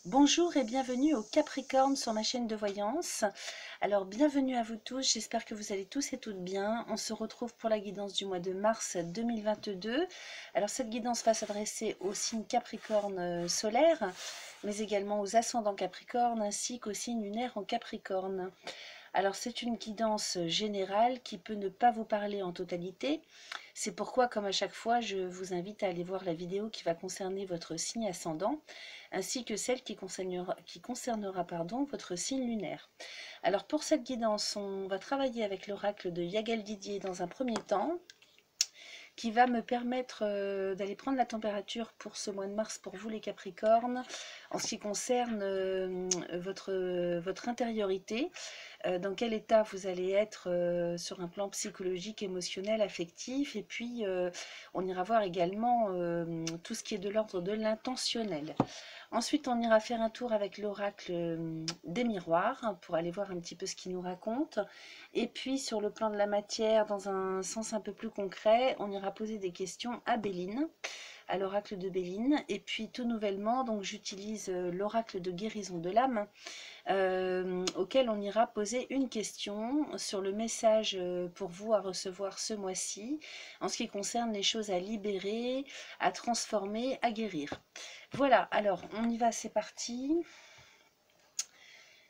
Bonjour et bienvenue au Capricorne sur ma chaîne de voyance. Alors bienvenue à vous tous, j'espère que vous allez tous et toutes bien. On se retrouve pour la guidance du mois de mars 2022. Alors cette guidance va s'adresser au signe Capricorne solaire, mais également aux ascendants Capricorne ainsi qu'au signe lunaire en Capricorne. Alors c'est une guidance générale qui peut ne pas vous parler en totalité. C'est pourquoi, comme à chaque fois, je vous invite à aller voir la vidéo qui va concerner votre signe ascendant, ainsi que celle qui concernera votre signe lunaire. Alors pour cette guidance, on va travailler avec l'oracle de Yagal Didier dans un premier temps, qui va me permettre d'aller prendre la température pour ce mois de mars pour vous les Capricornes, en ce qui concerne votre intériorité, dans quel état vous allez être sur un plan psychologique, émotionnel, affectif, et puis on ira voir également tout ce qui est de l'ordre de l'intentionnel. Ensuite, on ira faire un tour avec l'oracle des miroirs pour aller voir un petit peu ce qu'il nous raconte. Et puis, sur le plan de la matière, dans un sens un peu plus concret, on ira poser des questions à Béline, à l'oracle de Béline. Et puis, tout nouvellement, donc j'utilise l'oracle de guérison de l'âme, auquel on ira poser une question sur le message pour vous à recevoir ce mois-ci, en ce qui concerne les choses à libérer, à transformer, à guérir. Voilà, alors on y va, c'est parti.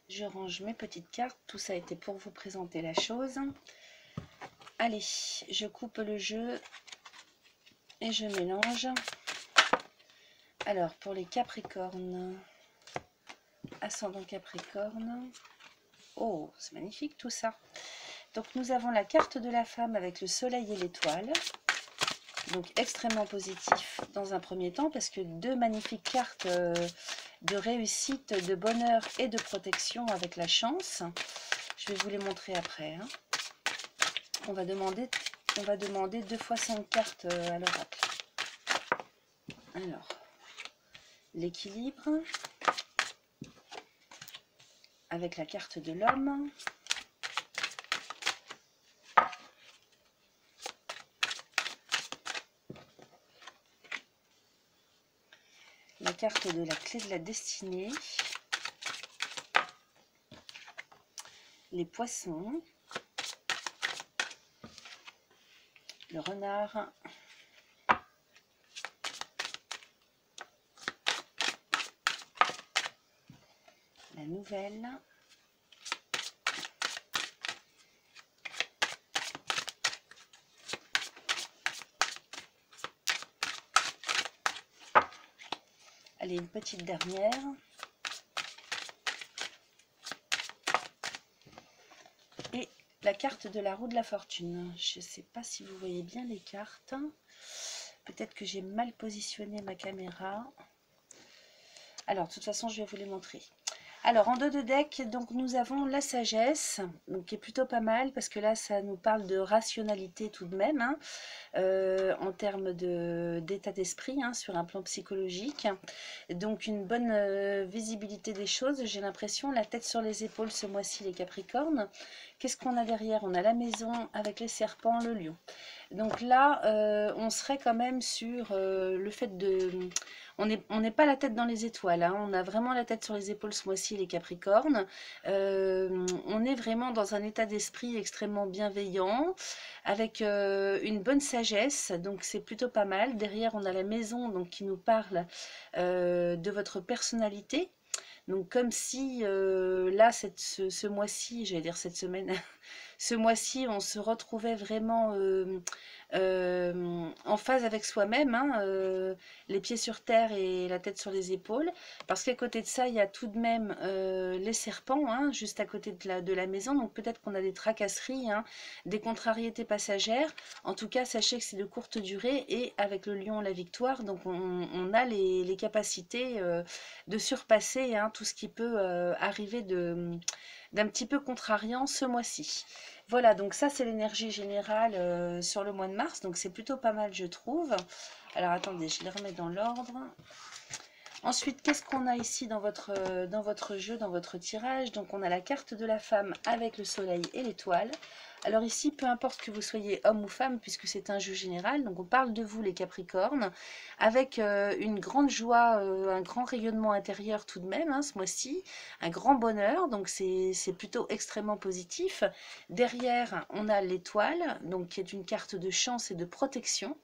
Je range mes petites cartes, tout ça a été pour vous présenter la chose. Allez, je coupe le jeu et je mélange. Alors, pour les Capricornes, ascendant Capricorne, oh, c'est magnifique tout ça. Donc nous avons la carte de la femme avec le soleil et l'étoile. Donc extrêmement positif dans un premier temps parce que deux magnifiques cartes de réussite, de bonheur et de protection avec la chance. Je vais vous les montrer après. Hein. On va demander 2 fois 5 cartes à l'oracle. Alors, l'équilibre avec la carte de l'homme. La carte de la clé de la destinée. Les poissons. Le renard. La nouvelle. Allez, une petite dernière. Et la carte de la roue de la fortune. Je ne sais pas si vous voyez bien les cartes. Peut-être que j'ai mal positionné ma caméra. Alors, de toute façon, je vais vous les montrer. Alors, en dos de deck, donc, nous avons la sagesse, donc, qui est plutôt pas mal, parce que là, ça nous parle de rationalité tout de même, hein, en termes d'état d'esprit, hein, sur un plan psychologique. Donc, une bonne visibilité des choses, j'ai l'impression, la tête sur les épaules ce mois-ci, les Capricornes. Qu'est-ce qu'on a derrière? On a la maison avec les serpents, le lion. Donc là, on serait quand même sur le fait de... On n'est pas la tête dans les étoiles, hein. On a vraiment la tête sur les épaules ce mois-ci, les Capricornes. On est vraiment dans un état d'esprit extrêmement bienveillant, avec une bonne sagesse, donc c'est plutôt pas mal. Derrière, on a la maison donc, qui nous parle de votre personnalité. Donc comme si là, ce mois-ci, j'allais dire cette semaine, ce mois-ci, on se retrouvait vraiment en phase avec soi-même, hein, les pieds sur terre et la tête sur les épaules. Parce qu'à côté de ça, il y a tout de même les serpents, hein, juste à côté de la maison. Donc peut-être qu'on a des tracasseries, hein, des contrariétés passagères. En tout cas, sachez que c'est de courte durée et avec le lion, la victoire. Donc on a les capacités de surpasser, hein, tout ce qui peut arriver d'un petit peu contrariant ce mois-ci. Voilà, donc ça c'est l'énergie générale sur le mois de mars, donc c'est plutôt pas mal je trouve. Alors attendez, je les remets dans l'ordre. Ensuite, qu'est-ce qu'on a ici dans votre jeu, dans votre tirage? Donc on a la carte de la femme avec le soleil et l'étoile. Alors ici, peu importe que vous soyez homme ou femme, puisque c'est un jeu général, donc on parle de vous les Capricornes, avec une grande joie, un grand rayonnement intérieur tout de même, hein, ce mois-ci, un grand bonheur, donc c'est plutôt extrêmement positif. Derrière, on a l'étoile, donc qui est une carte de chance et de protection.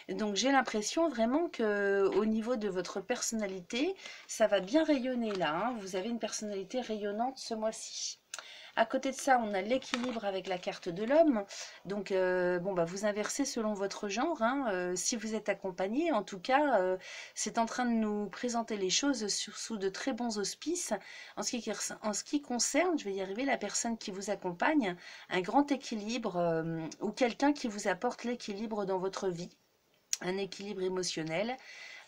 Donc j'ai l'impression vraiment que au niveau de votre personnalité, ça va bien rayonner là, hein. Vous avez une personnalité rayonnante ce mois-ci. À côté de ça, on a l'équilibre avec la carte de l'homme. Donc, bon, bah, vous inversez selon votre genre, hein. Si vous êtes accompagné, en tout cas, c'est en train de nous présenter les choses sous de très bons auspices. En ce qui concerne, je vais y arriver, la personne qui vous accompagne, un grand équilibre ou quelqu'un qui vous apporte l'équilibre dans votre vie, un équilibre émotionnel.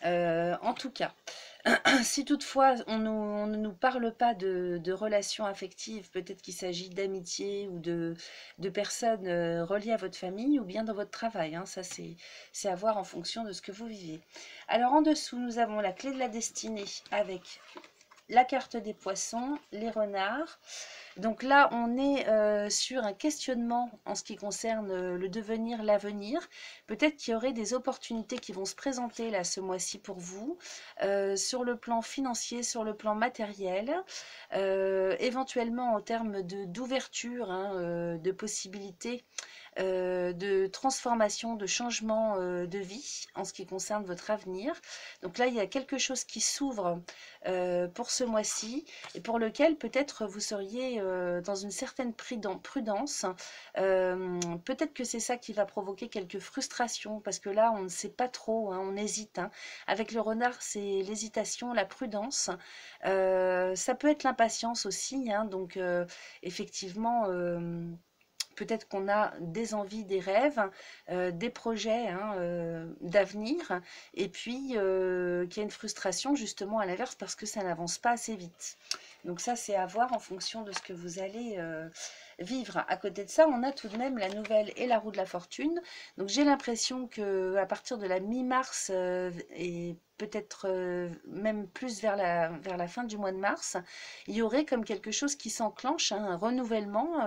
En tout cas, si toutefois on ne nous parle pas de relations affectives, peut-être qu'il s'agit d'amitié ou de personnes reliées à votre famille ou bien dans votre travail, hein, ça c'est à voir en fonction de ce que vous vivez. Alors en dessous, nous avons la clé de la destinée avec la carte des poissons, les renards. Donc là, on est sur un questionnement en ce qui concerne le devenir, l'avenir. Peut-être qu'il y aurait des opportunités qui vont se présenter là ce mois-ci pour vous, sur le plan financier, sur le plan matériel, éventuellement en termes d'ouverture, hein, de possibilités de transformation, de changement de vie en ce qui concerne votre avenir. Donc là, il y a quelque chose qui s'ouvre pour ce mois-ci et pour lequel peut-être vous seriez dans une certaine prudence. Peut-être que c'est ça qui va provoquer quelques frustrations parce que là, on ne sait pas trop, hein, on hésite, hein. Avec le renard, c'est l'hésitation, la prudence. Ça peut être l'impatience aussi, hein, donc effectivement... peut-être qu'on a des envies, des rêves, des projets, hein, d'avenir, et puis qu'il y a une frustration justement à l'inverse parce que ça n'avance pas assez vite. Donc ça, c'est à voir en fonction de ce que vous allez vivre. À côté de ça, on a tout de même la nouvelle et la roue de la fortune. Donc j'ai l'impression que à partir de la mi-mars et peut-être même plus vers la fin du mois de mars, il y aurait comme quelque chose qui s'enclenche, hein, un renouvellement,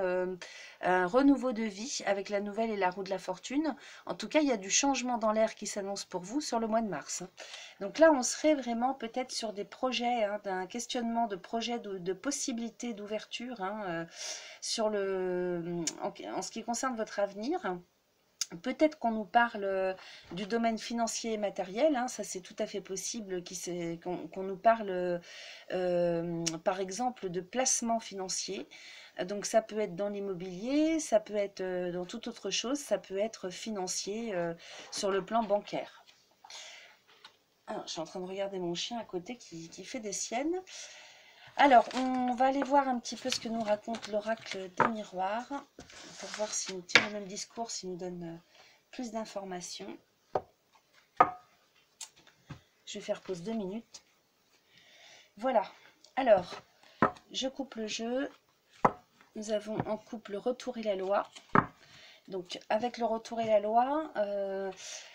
un renouveau de vie avec la nouvelle et la roue de la fortune. En tout cas, il y a du changement dans l'air qui s'annonce pour vous sur le mois de mars. Donc là, on serait vraiment peut-être sur des projets, hein, d'un questionnement de projets, de possibilités d'ouverture, hein, sur en ce qui concerne votre avenir. Peut-être qu'on nous parle du domaine financier et matériel, hein, ça c'est tout à fait possible qu'on nous parle par exemple de placement financier. Donc ça peut être dans l'immobilier, ça peut être dans toute autre chose, ça peut être financier sur le plan bancaire. Alors, je suis en train de regarder mon chien à côté qui fait des siennes. Alors, on va aller voir un petit peu ce que nous raconte l'oracle des miroirs pour voir s'il nous tient le même discours, s'il nous donne plus d'informations. Je vais faire pause 2 minutes. Voilà. Alors, je coupe le jeu. Nous avons en couple le retour et la loi. Donc, avec le retour et la loi,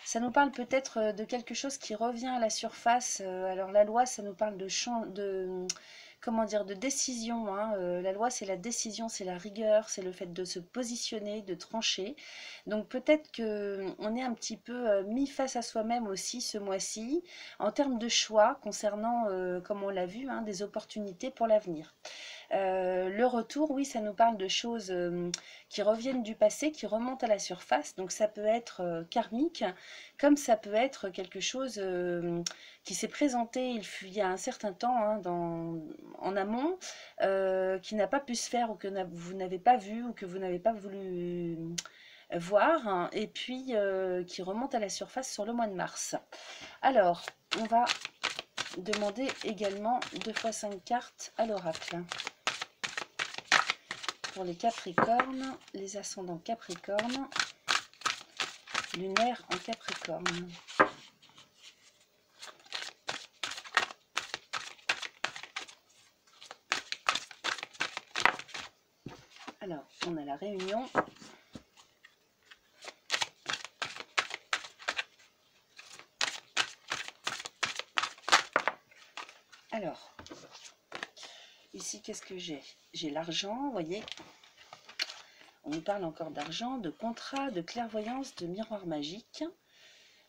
ça nous parle peut-être de quelque chose qui revient à la surface. Alors, la loi, ça nous parle comment dire, de décision, hein. La loi, c'est la décision, c'est la rigueur, c'est le fait de se positionner, de trancher. Donc peut-être qu'on est un petit peu mis face à soi-même aussi ce mois-ci, en termes de choix concernant, comme on l'a vu, hein, des opportunités pour l'avenir. Le retour, oui, ça nous parle de choses qui reviennent du passé, qui remontent à la surface. Donc ça peut être karmique, comme ça peut être quelque chose qui s'est présenté il y a un certain temps, hein, en amont, qui n'a pas pu se faire ou que vous n'avez pas vu ou que vous n'avez pas voulu voir, hein, et puis qui remonte à la surface sur le mois de mars. Alors, on va demander également 2 fois 5 cartes à l'oracle. Pour les Capricornes, les ascendants Capricorne, lunaire en Capricorne. Alors, on a la réunion. Alors, ici, qu'est-ce que j'ai? J'ai l'argent, vous voyez. on nous parle encore d'argent, de contrat, de clairvoyance, de miroir magique.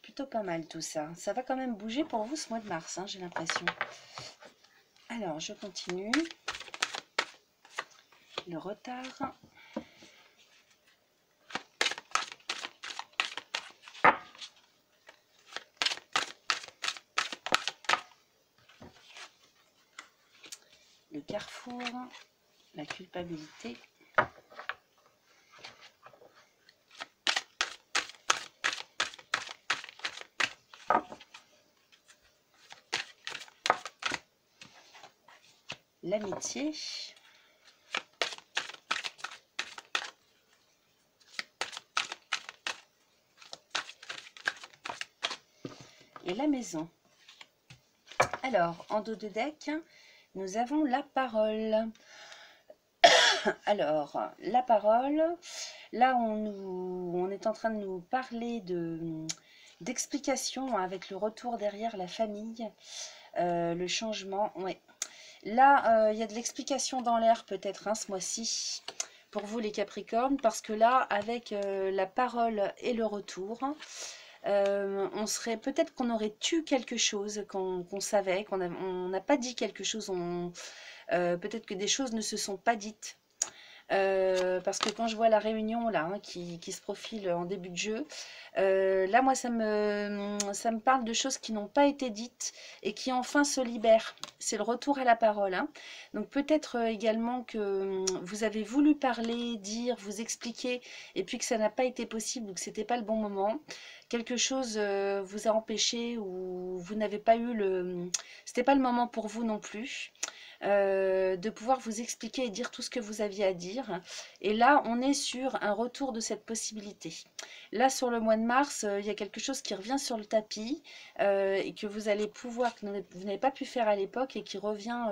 Plutôt pas mal tout ça. Ça va quand même bouger pour vous ce mois de mars, hein, j'ai l'impression. Alors, je continue. Le retard. Le carrefour. La culpabilité. L'amitié. Et la maison. Alors, en dos de deck, nous avons la parole. Alors, la parole, là on est en train de nous parler d'explications avec le retour derrière la famille, le changement, ouais. Là, il y a de l'explication dans l'air peut-être hein, ce mois-ci, pour vous les Capricornes, parce que là, avec la parole et le retour, on serait peut-être qu'on aurait tué quelque chose qu'on savait, on n'a pas dit quelque chose, peut-être que des choses ne se sont pas dites. Parce que quand je vois la réunion là hein, qui se profile en début de jeu, là moi ça me parle de choses qui n'ont pas été dites et qui enfin se libèrent. C'est le retour à la parole. Hein. Donc peut-être également que vous avez voulu parler, dire, vous expliquer et puis que ça n'a pas été possible ou que c'était pas le bon moment. Quelque chose vous a empêché ou vous n'avez pas eu c'était pas le moment pour vous non plus. De pouvoir vous expliquer et dire tout ce que vous aviez à dire. Et là, on est sur un retour de cette possibilité. Là, sur le mois de mars, il y a quelque chose qui revient sur le tapis et que vous allez pouvoir, que vous n'avez pas pu faire à l'époque et qui revient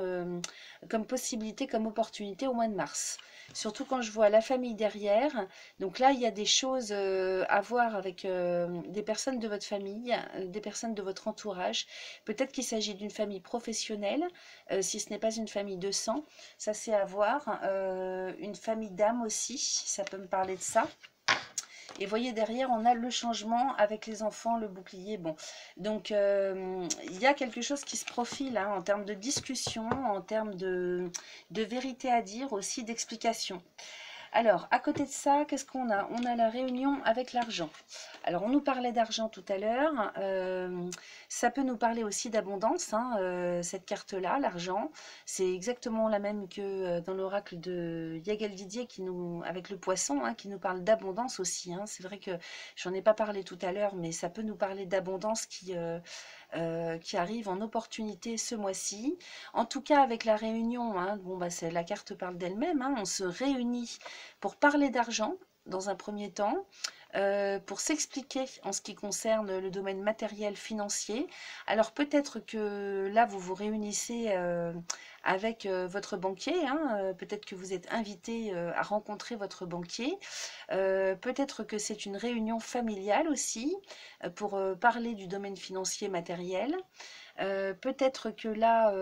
comme possibilité, comme opportunité au mois de mars. Surtout quand je vois la famille derrière. Donc là, il y a des choses à voir avec des personnes de votre famille, des personnes de votre entourage. Peut-être qu'il s'agit d'une famille professionnelle, si ce n'est pas une famille de sang, ça c'est à voir. Une famille d'âme aussi, ça peut me parler de ça. Et voyez derrière, on a le changement avec les enfants, le bouclier. Bon, donc il y a quelque chose qui se profile hein, en termes de discussion, en termes de vérité à dire, aussi d'explication. Alors, à côté de ça, qu'est-ce qu'on a? On a la réunion avec l'argent. Alors, on nous parlait d'argent tout à l'heure. Ça peut nous parler aussi d'abondance, hein, cette carte-là, l'argent. C'est exactement la même que dans l'oracle de Yagal Didier avec le poisson, hein, qui nous parle d'abondance aussi. Hein. C'est vrai que j'en ai pas parlé tout à l'heure, mais ça peut nous parler d'abondance qui arrive en opportunité ce mois-ci. En tout cas, avec la réunion, hein, bon, bah, la carte parle d'elle-même, hein, on se réunit pour parler d'argent dans un premier temps, pour s'expliquer en ce qui concerne le domaine matériel financier. Alors peut-être que là, vous vous réunissez avec votre banquier, hein, peut-être que vous êtes invité à rencontrer votre banquier, peut-être que c'est une réunion familiale aussi, pour parler du domaine financier matériel. Peut-être que là,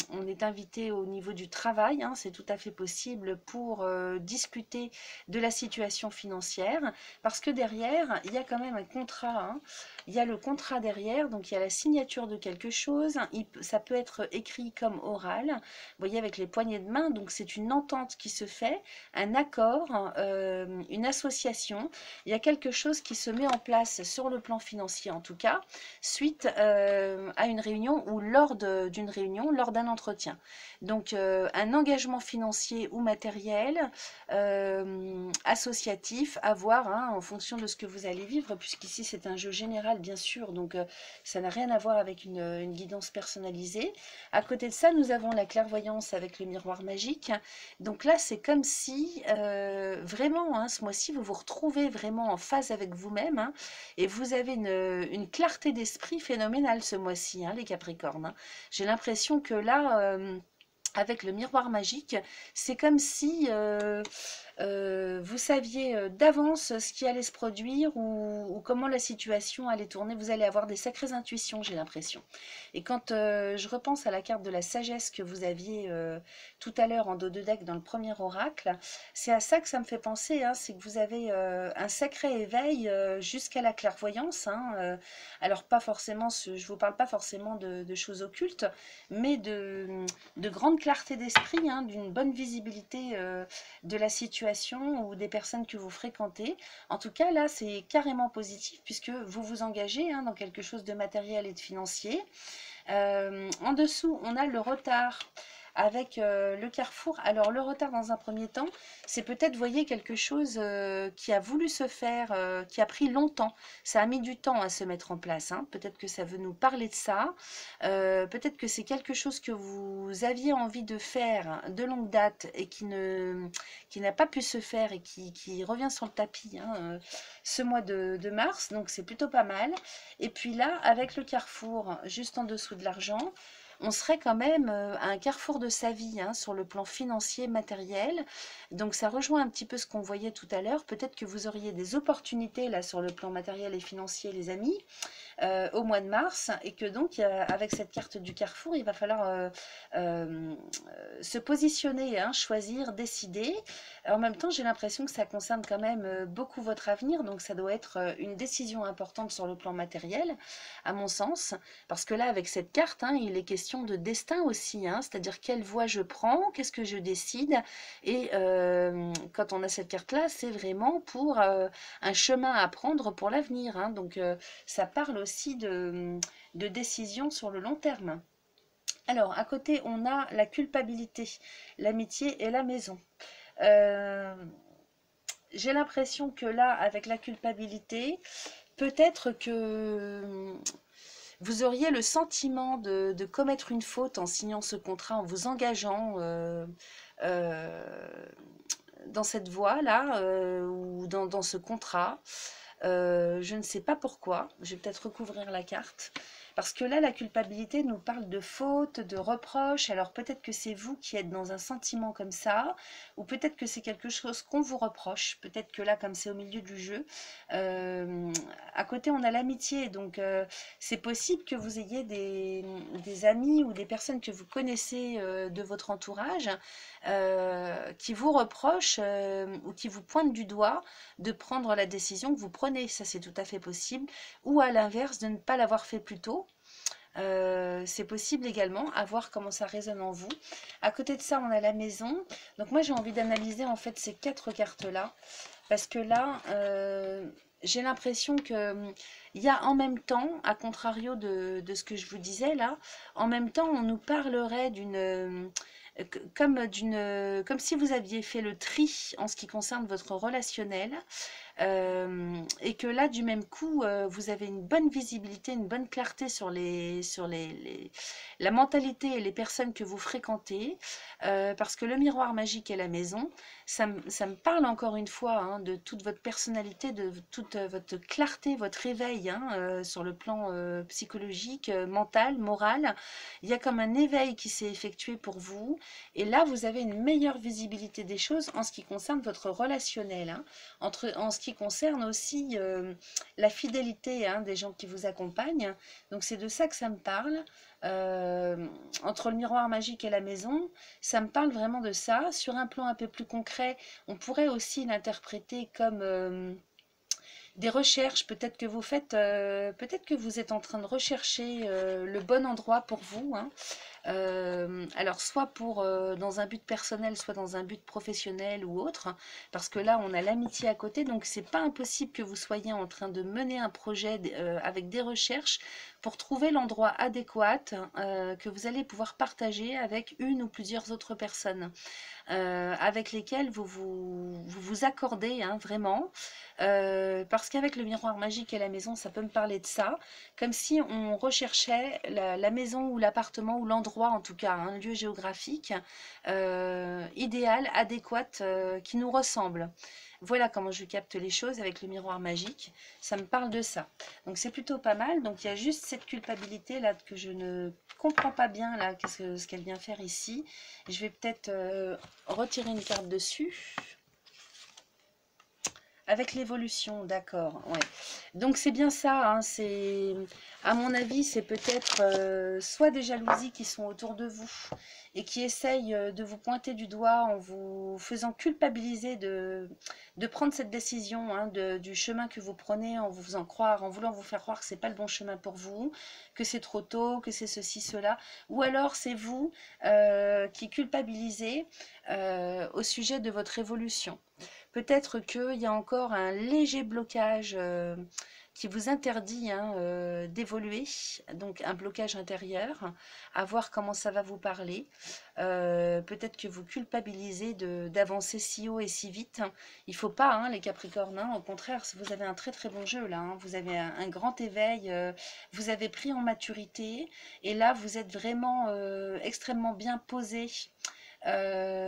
on est invité au niveau du travail, hein, c'est tout à fait possible pour discuter de la situation financière, parce que derrière, il y a quand même un contrat, hein, il y a le contrat derrière, donc il y a la signature de quelque chose, ça peut être écrit comme oral, vous voyez avec les poignées de main, donc c'est une entente qui se fait, un accord, une association, il y a quelque chose qui se met en place sur le plan financier en tout cas, suite à une réunion ou lors d'une réunion, lors d'un entretien. Donc un engagement financier ou matériel, associatif, à voir hein, en fonction de ce que vous allez vivre, puisqu'ici c'est un jeu général bien sûr, donc ça n'a rien à voir avec une guidance personnalisée. À côté de ça, nous avons la clairvoyance avec le miroir magique. Donc là, c'est comme si vraiment, hein, ce mois-ci, vous vous retrouvez vraiment en phase avec vous-même hein, et vous avez une clarté d'esprit phénoménale ce mois-ci, hein, les Capricornes. Hein. J'ai l'impression que là, avec le miroir magique, c'est comme si vous saviez d'avance ce qui allait se produire ou comment la situation allait tourner. Vous allez avoir des sacrées intuitions, j'ai l'impression. Et quand je repense à la carte de la sagesse que vous aviez tout à l'heure en dos de deck dans le premier oracle, c'est à ça que ça me fait penser, hein, c'est que vous avez un sacré éveil jusqu'à la clairvoyance. Hein, alors pas forcément, je vous parle pas forcément de choses occultes, mais de grande clarté d'esprit, hein, d'une bonne visibilité de la situation ou des personnes que vous fréquentez. En tout cas, là, c'est carrément positif puisque vous vous engagez dans quelque chose de matériel et de financier. En dessous, on a le retard avec le carrefour. Alors le retard dans un premier temps, c'est peut-être, vous voyez, quelque chose qui a voulu se faire, qui a pris longtemps. Ça a mis du temps à se mettre en place. Hein. Peut-être que ça veut nous parler de ça. Peut-être que c'est quelque chose que vous aviez envie de faire de longue date et qui n'a pas pu se faire et qui revient sur le tapis ce mois de mars. Donc c'est plutôt pas mal. Et puis là, avec le carrefour juste en dessous de l'argent, on serait quand même à un carrefour de sa vie sur le plan financier, matériel. Donc ça rejoint un petit peu ce qu'on voyait tout à l'heure. Peut-être que vous auriez des opportunités là sur le plan matériel et financier, les amis, au mois de mars, et que donc avec cette carte du carrefour, il va falloir se positionner, choisir, décider. En même temps, j'ai l'impression que ça concerne quand même beaucoup votre avenir, donc ça doit être une décision importante sur le plan matériel, à mon sens, parce que là, avec cette carte, il est question de destin aussi, c'est-à-dire quelle voie je prends, qu'est-ce que je décide, et quand on a cette carte-là, c'est vraiment pour un chemin à prendre pour l'avenir, donc ça parle aussi de décision sur le long terme. Alors, à côté, on a la culpabilité, l'amitié et la maison. J'ai l'impression que là, avec la culpabilité, peut-être que vous auriez le sentiment de commettre une faute en signant ce contrat, en vous engageant dans cette voie-là ou dans ce contrat. Je ne sais pas pourquoi, je vais peut-être recouvrir la carte, parce que là, la culpabilité nous parle de faute, de reproche. Alors peut-être que c'est vous qui êtes dans un sentiment comme ça, ou peut-être que c'est quelque chose qu'on vous reproche. Peut-être que là, comme c'est au milieu du jeu, à côté, on a l'amitié. Donc c'est possible que vous ayez des amis ou des personnes que vous connaissez de votre entourage qui vous reprochent ou qui vous pointent du doigt de prendre la décision que vous prenez. Ça, c'est tout à fait possible. Ou à l'inverse, de ne pas l'avoir fait plus tôt. C'est possible également, à voir comment ça résonne en vous. À côté de ça, on a la maison. Donc moi, j'ai envie d'analyser en fait ces 4 cartes-là. Parce que là, j'ai l'impression qu'il y a en même temps, à contrario de ce que je vous disais là, en même temps, on nous parlerait comme si vous aviez fait le tri en ce qui concerne votre relationnel. Et que là, du même coup, vous avez une bonne visibilité, une bonne clarté sur la mentalité et les personnes que vous fréquentez, parce que le miroir magique et la maison, ça me parle encore une fois de toute votre personnalité, de toute votre clarté, votre éveil sur le plan psychologique, mental, moral. Il y a comme un éveil qui s'est effectué pour vous, et là, vous avez une meilleure visibilité des choses en ce qui concerne votre relationnel, en ce qui concerne aussi la fidélité des gens qui vous accompagnent. Donc c'est de ça que ça me parle. Entre le miroir magique et la maison, ça me parle vraiment de ça. Sur un plan un peu plus concret, on pourrait aussi l'interpréter comme des recherches, peut-être que vous faites, peut-être que vous êtes en train de rechercher le bon endroit pour vous. Alors soit pour dans un but personnel, soit dans un but professionnel ou autre, parce que là on a l'amitié à côté, donc c'est pas impossible que vous soyez en train de mener un projet avec des recherches pour trouver l'endroit adéquat que vous allez pouvoir partager avec une ou plusieurs autres personnes. Avec lesquelles vous accordez vraiment, parce qu'avec le miroir magique et la maison, ça peut me parler de ça, comme si on recherchait la maison ou l'appartement ou l'endroit, en tout cas un lieu géographique idéal, adéquat, qui nous ressemble. Voilà comment je capte les choses avec le miroir magique. Ça me parle de ça. Donc c'est plutôt pas mal. Donc il y a juste cette culpabilité là que je ne comprends pas bien là, ce qu'elle vient faire ici. Je vais peut-être retirer une carte dessus. Avec l'évolution, d'accord. Ouais. Donc c'est bien ça, hein, c'est, à mon avis, c'est peut-être soit des jalousies qui sont autour de vous et qui essayent de vous pointer du doigt en vous faisant culpabiliser de prendre cette décision, hein, du chemin que vous prenez, en vous faisant croire, en voulant vous faire croire que c'est pas le bon chemin pour vous, que c'est trop tôt, que c'est ceci, cela. Ou alors c'est vous qui culpabilisez au sujet de votre évolution. Peut-être qu'il y a encore un léger blocage qui vous interdit, hein, d'évoluer, donc un blocage intérieur, à voir comment ça va vous parler. Peut-être que vous culpabilisez d'avancer si haut et si vite. Il ne faut pas, hein, les Capricornes, hein, au contraire, vous avez un très très bon jeu là, hein, vous avez un grand éveil, vous avez pris en maturité, et là vous êtes vraiment extrêmement bien posé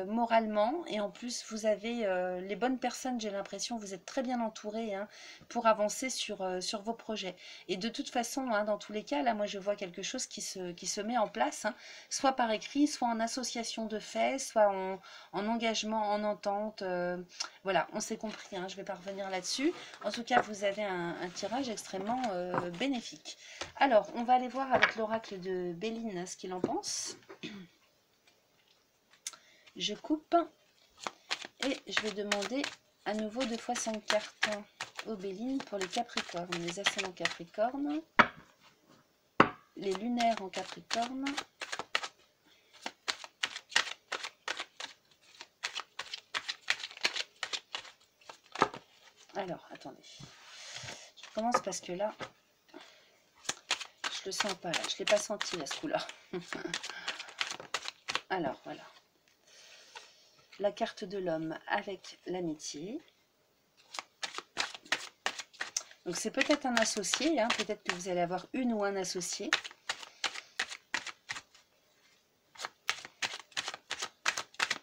moralement, et en plus vous avez les bonnes personnes, j'ai l'impression, vous êtes très bien entouré, hein, pour avancer sur vos projets. Et de toute façon, hein, dans tous les cas, là moi je vois quelque chose qui se met en place, hein, soit par écrit, soit en association de faits, soit en engagement, en entente, voilà, on s'est compris, hein, je vais pas revenir là-dessus. En tout cas, vous avez un tirage extrêmement bénéfique. Alors, on va aller voir avec l'oracle de Béline ce qu'il en pense. Je coupe et je vais demander à nouveau 2 fois 5 cartes aux Béline pour les Capricornes, les ascendants Capricorne, les lunaires en Capricorne, alors attendez, je commence parce que là je le sens pas, là je l'ai pas senti à ce coup là. Alors voilà, la carte de l'homme avec l'amitié. Donc c'est peut-être un associé, hein, peut-être que vous allez avoir une ou un associé.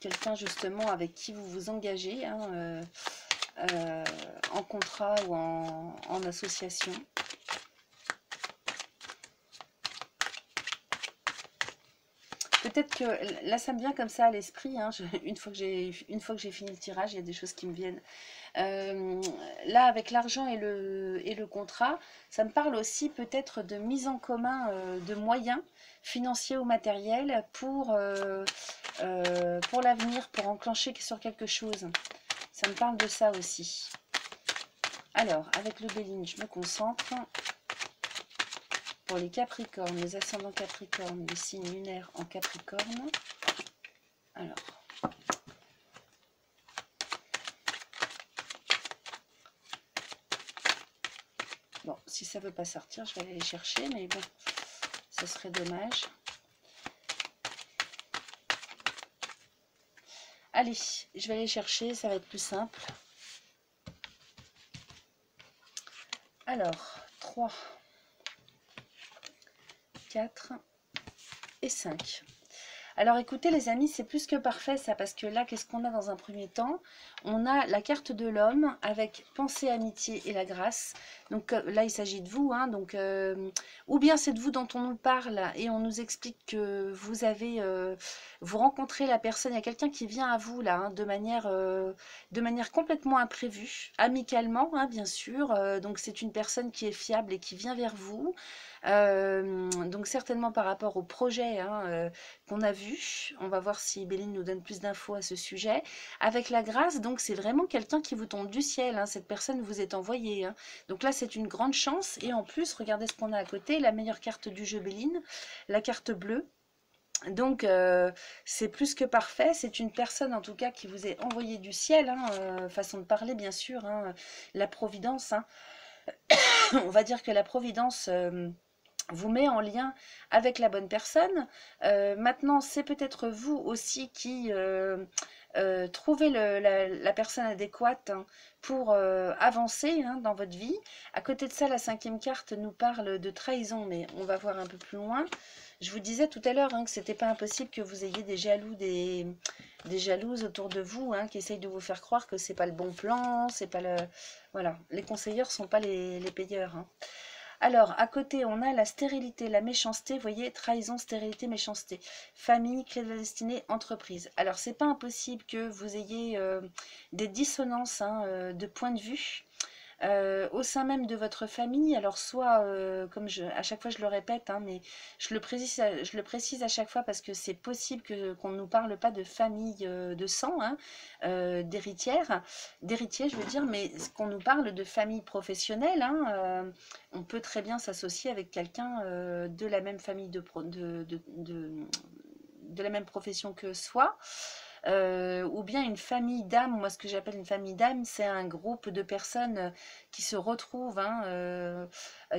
Quelqu'un justement avec qui vous vous engagez, hein, en contrat ou en association. Peut-être que là ça me vient comme ça à l'esprit, hein, une fois que j'ai fini le tirage, il y a des choses qui me viennent. Là avec l'argent et le contrat, ça me parle aussi peut-être de mise en commun de moyens financiers ou matériels pour l'avenir, pour enclencher sur quelque chose. Ça me parle de ça aussi. Alors avec le Béline, je me concentre. Pour les Capricornes, les ascendants Capricornes, les signes lunaires en Capricorne. Alors, bon, si ça ne veut pas sortir, je vais aller les chercher, mais bon, ça serait dommage. Allez, je vais aller chercher, ça va être plus simple. Alors, 3, 4 et 5. Alors écoutez les amis, c'est plus que parfait ça, parce que là, qu'est-ce qu'on a dans un premier temps? On a la carte de l'homme avec pensée, amitié et la grâce. Donc là, il s'agit de vous, hein, donc, ou bien c'est de vous dont on nous parle et on nous explique que vous avez, vous rencontrez la personne, il y a quelqu'un qui vient à vous là, hein, de manière complètement imprévue, amicalement, hein, bien sûr. Donc c'est une personne qui est fiable et qui vient vers vous. Donc certainement par rapport au projet, hein, qu'on a vu. On va voir si Béline nous donne plus d'infos à ce sujet. Avec la grâce, donc c'est vraiment quelqu'un qui vous tombe du ciel, hein. Cette personne vous est envoyée, hein. Donc là c'est une grande chance, et en plus regardez ce qu'on a à côté, la meilleure carte du jeu Béline, la carte bleue. Donc c'est plus que parfait, c'est une personne en tout cas qui vous est envoyée du ciel, hein, façon de parler bien sûr, hein, la providence, hein. On va dire que la providence vous met en lien avec la bonne personne. Maintenant, c'est peut-être vous aussi qui trouvez la personne adéquate, hein, pour avancer, hein, dans votre vie. À côté de ça, la 5e carte nous parle de trahison, mais on va voir un peu plus loin. Je vous disais tout à l'heure, hein, que c'était pas impossible que vous ayez des jaloux, des jalouses autour de vous, hein, qui essayent de vous faire croire que c'est pas le bon plan, c'est pas le... Voilà, les conseilleurs sont pas les payeurs, hein. Alors, à côté, on a la stérilité, la méchanceté, vous voyez, trahison, stérilité, méchanceté. Famille, clé de la destinée, entreprise. Alors, c'est pas impossible que vous ayez des dissonances hein, de point de vue. Au sein même de votre famille, alors soit, comme à chaque fois je le répète, hein, mais je le précise à chaque fois parce que c'est possible qu'on ne nous parle pas de famille de sang, hein, d'héritiers, je veux dire, mais qu'on nous parle de famille professionnelle. Hein, on peut très bien s'associer avec quelqu'un de la même famille de la même profession que soi. Ou bien une famille d'âmes. Moi, ce que j'appelle une famille d'âmes, c'est un groupe de personnes qui se retrouvent, hein,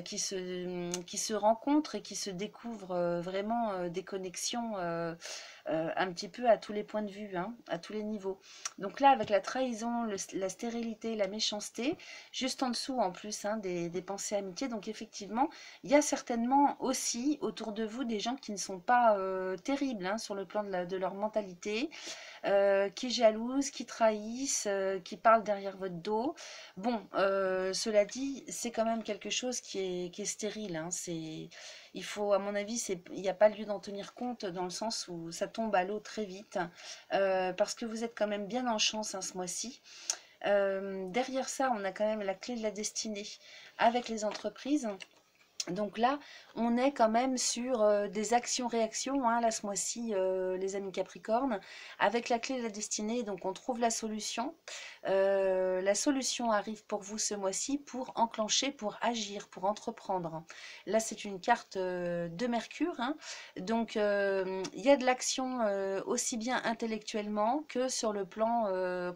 qui se rencontrent et qui se découvrent vraiment des connexions un petit peu à tous les points de vue, hein, à tous les niveaux. Donc là, avec la trahison, la stérilité, la méchanceté, juste en dessous en plus hein, des pensées amitié, donc effectivement, il y a certainement aussi autour de vous des gens qui ne sont pas terribles hein, sur le plan de leur mentalité, qui jalousent, qui trahissent, qui parlent derrière votre dos. Bon, cela dit, c'est quand même quelque chose qui est stérile. Hein, il faut, à mon avis, il n'y a pas lieu d'en tenir compte dans le sens où ça tombe à l'eau très vite, parce que vous êtes quand même bien en chance hein, ce mois-ci. Derrière ça, on a quand même la clé de la destinée avec les entreprises. Donc là, on est quand même sur des actions-réactions, hein, là ce mois-ci, les amis Capricorne, avec la clé de la destinée, donc on trouve la solution. La solution arrive pour vous ce mois-ci pour enclencher, pour agir, pour entreprendre. Là, c'est une carte de Mercure, hein, donc il y a de l'action aussi bien intellectuellement que sur le plan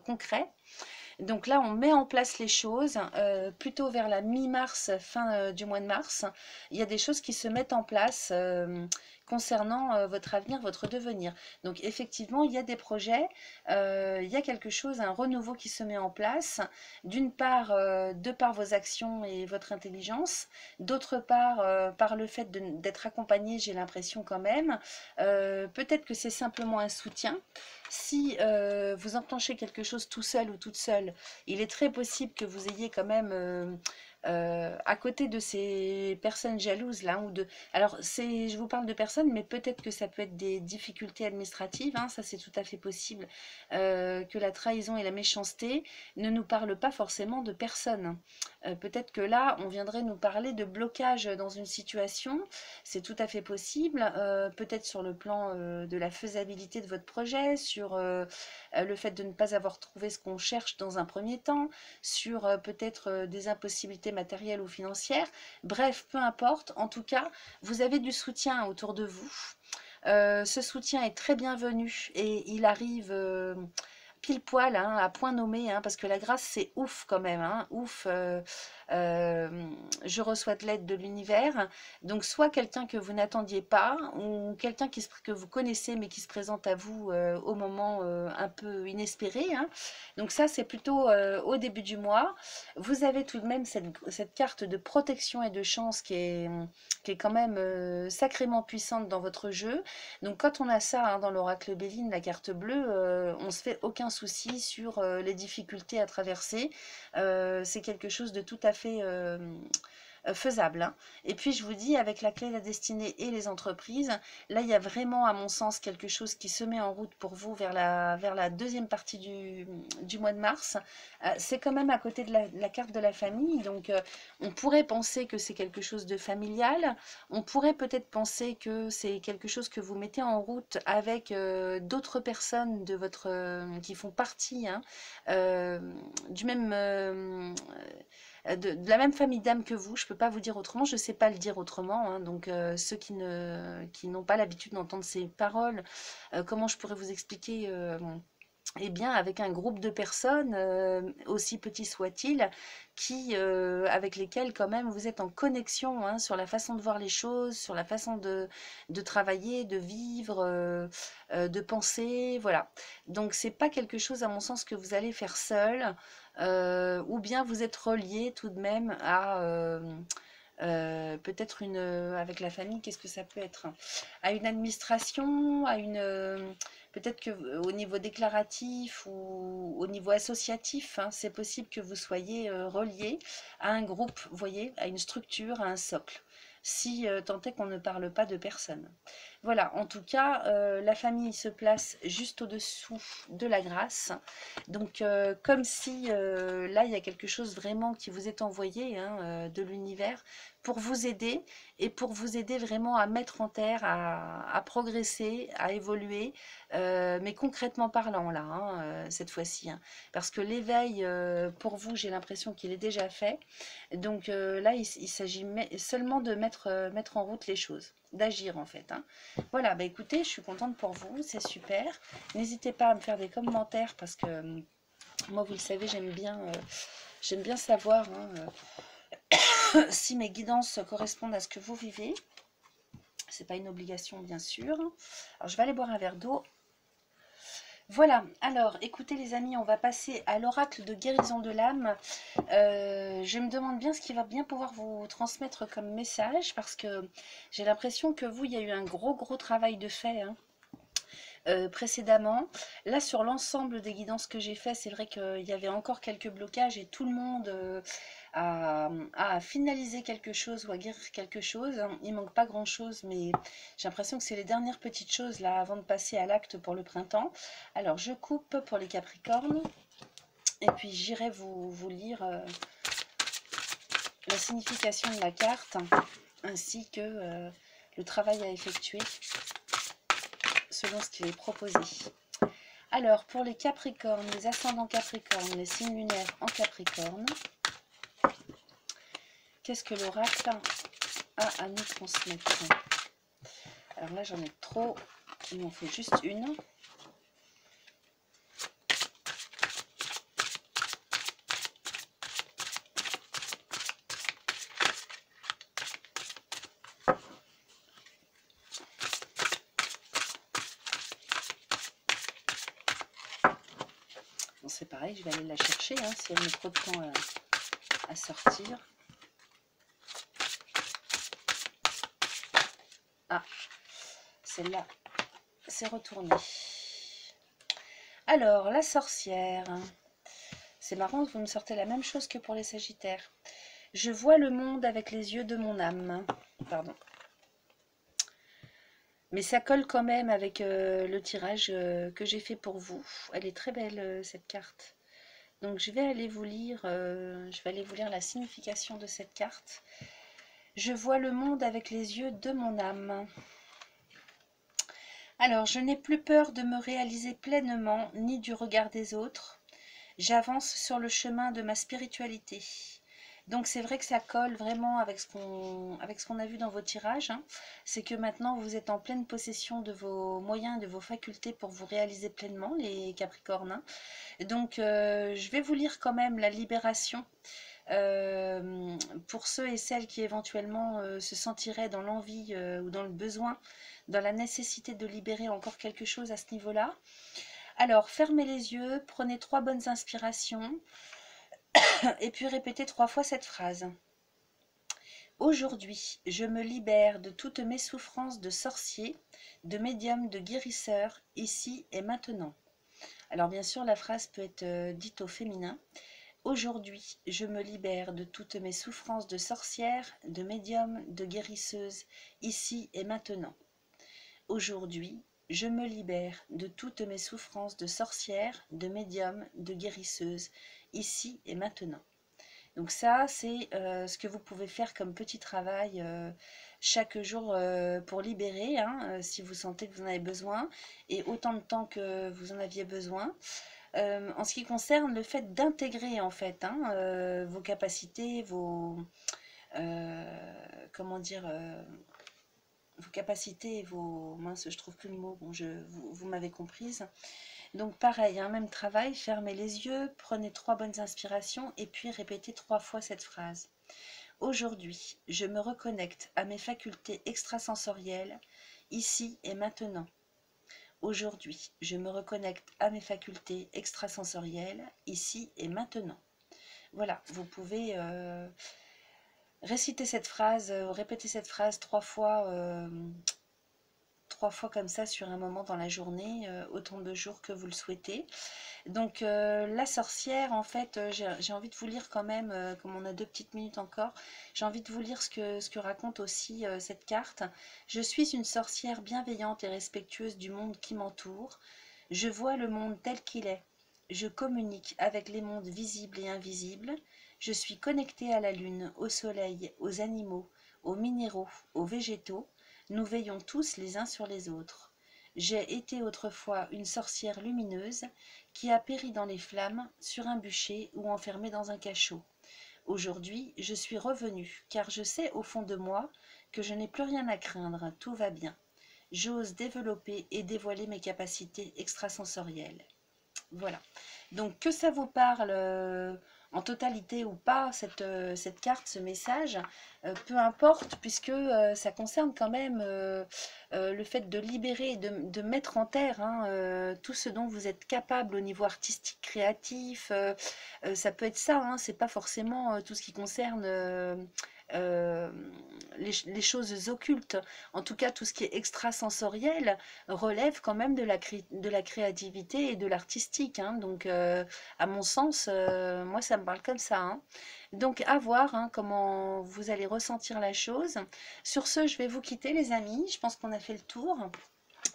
concret. Donc là, on met en place les choses plutôt vers la mi-mars, fin du mois de mars. Il y a des choses qui se mettent en place concernant votre avenir, votre devenir. Donc effectivement, il y a des projets, il y a quelque chose, un renouveau qui se met en place. D'une part, de par vos actions et votre intelligence. D'autre part, par le fait d'être accompagné, j'ai l'impression quand même. Peut-être que c'est simplement un soutien. Si vous enclenchez quelque chose tout seul ou toute seule, il est très possible que vous ayez quand même à côté de ces personnes jalouses là alors je vous parle de personnes, mais peut-être que ça peut être des difficultés administratives, hein, ça c'est tout à fait possible, que la trahison et la méchanceté ne nous parlent pas forcément de personnes. Peut-être que là on viendrait nous parler de blocage dans une situation, c'est tout à fait possible, peut-être sur le plan de la faisabilité de votre projet, sur le fait de ne pas avoir trouvé ce qu'on cherche dans un premier temps, sur peut-être des impossibilités matérielles ou financières. Bref, peu importe. En tout cas, vous avez du soutien autour de vous. Ce soutien est très bienvenu et il arrive pile poil, hein, à point nommé, hein, parce que la grâce c'est ouf quand même, hein, ouf, je reçois de l'aide de l'univers, donc soit quelqu'un que vous n'attendiez pas, ou quelqu'un que vous connaissez mais qui se présente à vous au moment un peu inespéré, hein. Donc ça c'est plutôt au début du mois. Vous avez tout de même cette carte de protection et de chance qui est quand même sacrément puissante dans votre jeu. Donc quand on a ça hein, dans l'oracle Béline, la carte bleue, on se fait aucun souci sur les difficultés à traverser. C'est quelque chose de tout à fait faisable. Hein. Et puis je vous dis, avec la clé de la destinée et les entreprises, là il y a vraiment à mon sens quelque chose qui se met en route pour vous vers la deuxième partie du mois de mars. C'est quand même à côté de la carte de la famille, donc on pourrait penser que c'est quelque chose de familial, on pourrait peut-être penser que c'est quelque chose que vous mettez en route avec d'autres personnes de qui font partie hein, du même de la même famille d'âmes que vous, je ne peux pas vous dire autrement, je ne sais pas le dire autrement, hein, donc ceux qui n'ont pas l'habitude d'entendre ces paroles, comment je pourrais vous expliquer eh bien, avec un groupe de personnes, aussi petit soit-il, avec lesquelles quand même vous êtes en connexion hein, sur la façon de voir les choses, sur la façon de travailler, de vivre, de penser, voilà. Donc c'est pas quelque chose à mon sens que vous allez faire seul, ou bien vous êtes relié tout de même à peut-être avec la famille, qu'est-ce que ça peut être? À une administration, peut-être que au niveau déclaratif ou au niveau associatif, hein, c'est possible que vous soyez relié à un groupe, vous voyez, à une structure, à un socle, si tant est qu'on ne parle pas de personne. Voilà, en tout cas, la famille se place juste au-dessous de la grâce. Donc, comme si là, il y a quelque chose vraiment qui vous est envoyé, hein, de l'univers pour vous aider et pour vous aider vraiment à mettre en terre, à progresser, à évoluer, mais concrètement parlant là, hein, cette fois-ci. Hein, parce que l'éveil, pour vous, j'ai l'impression qu'il est déjà fait. Donc là, il s'agit seulement de mettre en route les choses, d'agir en fait. Hein. Voilà, bah écoutez, je suis contente pour vous, c'est super. N'hésitez pas à me faire des commentaires parce que moi, vous le savez, j'aime bien savoir hein, si mes guidances correspondent à ce que vous vivez. C'est pas une obligation, bien sûr. Alors, je vais aller boire un verre d'eau. Voilà, alors écoutez les amis, on va passer à l'oracle de guérison de l'âme. Je me demande bien ce qui va bien pouvoir vous transmettre comme message parce que j'ai l'impression que vous, il y a eu un gros travail de fait hein, précédemment. Là, sur l'ensemble des guidances que j'ai fait, c'est vrai qu'il y avait encore quelques blocages et tout le monde à finaliser quelque chose ou à guérir quelque chose. Il manque pas grand chose, mais j'ai l'impression que c'est les dernières petites choses là avant de passer à l'acte pour le printemps. Alors je coupe pour les Capricornes et puis j'irai vous lire la signification de la carte ainsi que le travail à effectuer selon ce qui est proposé. Alors pour les Capricornes, les ascendants Capricornes, les signes lunaires en Capricorne, qu'est-ce que l'oracle a à nous transmettre? Alors là, j'en ai trop. Il m'en faut juste une. Bon, c'est pareil, je vais aller la chercher hein, si elle met trop de temps à sortir. Ah, celle-là, c'est retourné. Alors, la sorcière. C'est marrant, vous me sortez la même chose que pour les Sagittaires. Je vois le monde avec les yeux de mon âme. Pardon. Mais ça colle quand même avec le tirage que j'ai fait pour vous. Elle est très belle, cette carte. Donc, je vais aller vous lire la signification de cette carte. Je vois le monde avec les yeux de mon âme. Alors, je n'ai plus peur de me réaliser pleinement, ni du regard des autres. J'avance sur le chemin de ma spiritualité. Donc c'est vrai que ça colle vraiment avec ce qu'on a vu dans vos tirages. Hein. C'est que maintenant vous êtes en pleine possession de vos moyens, de vos facultés pour vous réaliser pleinement, les Capricornes. Hein. Donc je vais vous lire quand même la libération. Pour ceux et celles qui éventuellement se sentiraient dans l'envie ou dans le besoin, dans la nécessité de libérer encore quelque chose à ce niveau-là. Alors, fermez les yeux, prenez 3 bonnes inspirations et puis répétez 3 fois cette phrase. Aujourd'hui, je me libère de toutes mes souffrances de sorcier, de médium, de guérisseur, ici et maintenant. Alors bien sûr, la phrase peut être dite au féminin. Aujourd'hui, je me libère de toutes mes souffrances de sorcière, de médium, de guérisseuse, ici et maintenant. Aujourd'hui, je me libère de toutes mes souffrances de sorcière, de médium, de guérisseuse, ici et maintenant. Donc ça, c'est ce que vous pouvez faire comme petit travail chaque jour pour libérer, hein, si vous sentez que vous en avez besoin, et autant de temps que vous en aviez besoin. En ce qui concerne le fait d'intégrer en fait hein, vos capacités, comment dire, vos capacités, mince, je trouve plus le mot, bon, vous m'avez comprise. Donc pareil, hein, même travail, fermez les yeux, prenez 3 bonnes inspirations et puis répétez 3 fois cette phrase. Aujourd'hui, je me reconnecte à mes facultés extrasensorielles, ici et maintenant. Aujourd'hui, je me reconnecte à mes facultés extrasensorielles, ici et maintenant. Voilà, vous pouvez réciter cette phrase, répéter cette phrase 3 fois 3 fois comme ça sur un moment dans la journée, autant de jours que vous le souhaitez. Donc la sorcière, en fait, j'ai envie de vous lire quand même, comme on a 2 petites minutes encore, j'ai envie de vous lire ce que raconte aussi cette carte. Je suis une sorcière bienveillante et respectueuse du monde qui m'entoure. Je vois le monde tel qu'il est. Je communique avec les mondes visibles et invisibles. Je suis connectée à la lune, au soleil, aux animaux, aux minéraux, aux végétaux. Nous veillons tous les uns sur les autres. J'ai été autrefois une sorcière lumineuse qui a péri dans les flammes, sur un bûcher ou enfermée dans un cachot. Aujourd'hui, je suis revenue, car je sais au fond de moi que je n'ai plus rien à craindre, tout va bien. J'ose développer et dévoiler mes capacités extrasensorielles. Voilà. Donc que ça vous parle en totalité ou pas, cette carte, ce message, peu importe, puisque ça concerne quand même le fait de libérer et de mettre en terre hein, tout ce dont vous êtes capable au niveau artistique, créatif. Ça peut être ça, hein, c'est pas forcément tout ce qui concerne euh, les choses occultes. En tout cas, tout ce qui est extrasensoriel relève quand même de la créativité et de l'artistique. Hein. Donc, à mon sens, moi, ça me parle comme ça. Hein. Donc, à voir hein, comment vous allez ressentir la chose. Sur ce, je vais vous quitter, les amis. Je pense qu'on a fait le tour.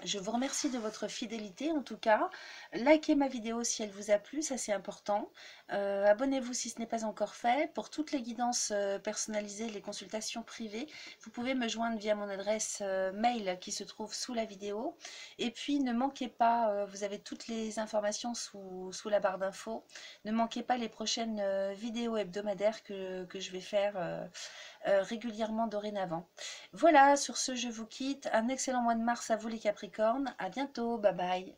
Je vous remercie de votre fidélité en tout cas. Likez ma vidéo si elle vous a plu, ça c'est important. Abonnez-vous si ce n'est pas encore fait. Pour toutes les guidances personnalisées, les consultations privées, vous pouvez me joindre via mon adresse mail qui se trouve sous la vidéo. Et puis ne manquez pas, vous avez toutes les informations sous la barre d'infos. Ne manquez pas les prochaines vidéos hebdomadaires que je vais faire régulièrement dorénavant. Voilà, sur ce, je vous quitte. Un excellent mois de mars à vous les Capricornes. À bientôt, bye bye.